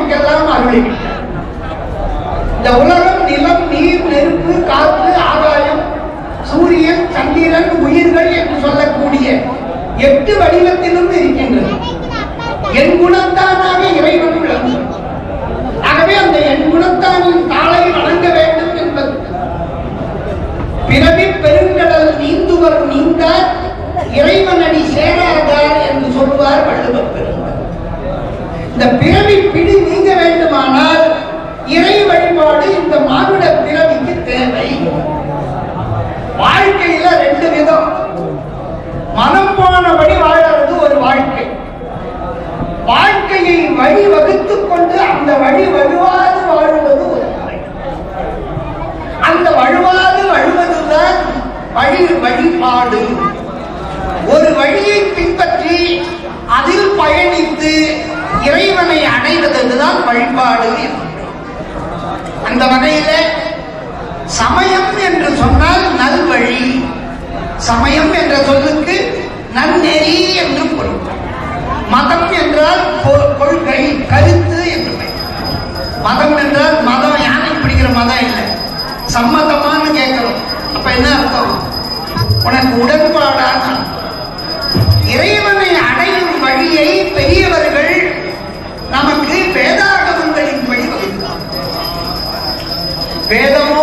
நமக்கெல்லாம் அருளிவிட்டார். இந்த உலகம் நிலம், நீர், நெருப்பு, காற்று, ஆகாயம், சூரியன், சந்திரன், உயிர்கள் என்று சொல்லக்கூடிய 8 வடிவத்திலும் இருக்கின்றது. என் குணத்தானாக இறைவன் விளங்கும். ஆகவே அந்த என் குணத்தானின் தாளை வணங்க வேண்டும் என்பது பிறவி பெருங்கடல் நீந்துவர் நீந்தார் இறைவனடி சேராதார் என்று சொல்வார் வள்ளுவர் பெருமாள். இந்த பிறவி பிடி நீங்க வேண்டுமானால் இறை வழிபாடு இந்த மானுட பிறவிக்கு தேவை. வாழ்க்கையில 2 விதம். மனம் போனபடி வாழறது ஒரு வாழ்க்கை. வாழ்க்கையை வழி வகுத்துக் கொண்டு அந்த வழி வழுவாது வாழுவது ஒரு முறை. அந்த வழுவாது வழுவதுதான் வழிபாடு. ஒரு வழியை பின்பற்றி அதில் பயணித்து இறைவனை அடைவதுதான் வழிபாடு. அந்த வகையில சமயம் என்று சொன்னால் நல்வழி. சமயம் என்ற சொல்லுக்கு நன்னெறி என்று பொருள். மதம் என்றால் கொள்கை, கருத்து என்று பெயர். மதம் என்றால் மதம் யானை பிடிக்கிற மதம் இல்லை, சம்மதமானு கேட்கிறோம். அப்ப என்ன அர்த்தம்? உனக்கு உடன்பாடான இறைவனை அடையும் வழியை பெரியவர்கள் நமக்கு வேதாகமங்களின் வழி வகுத்தார். வேதமோ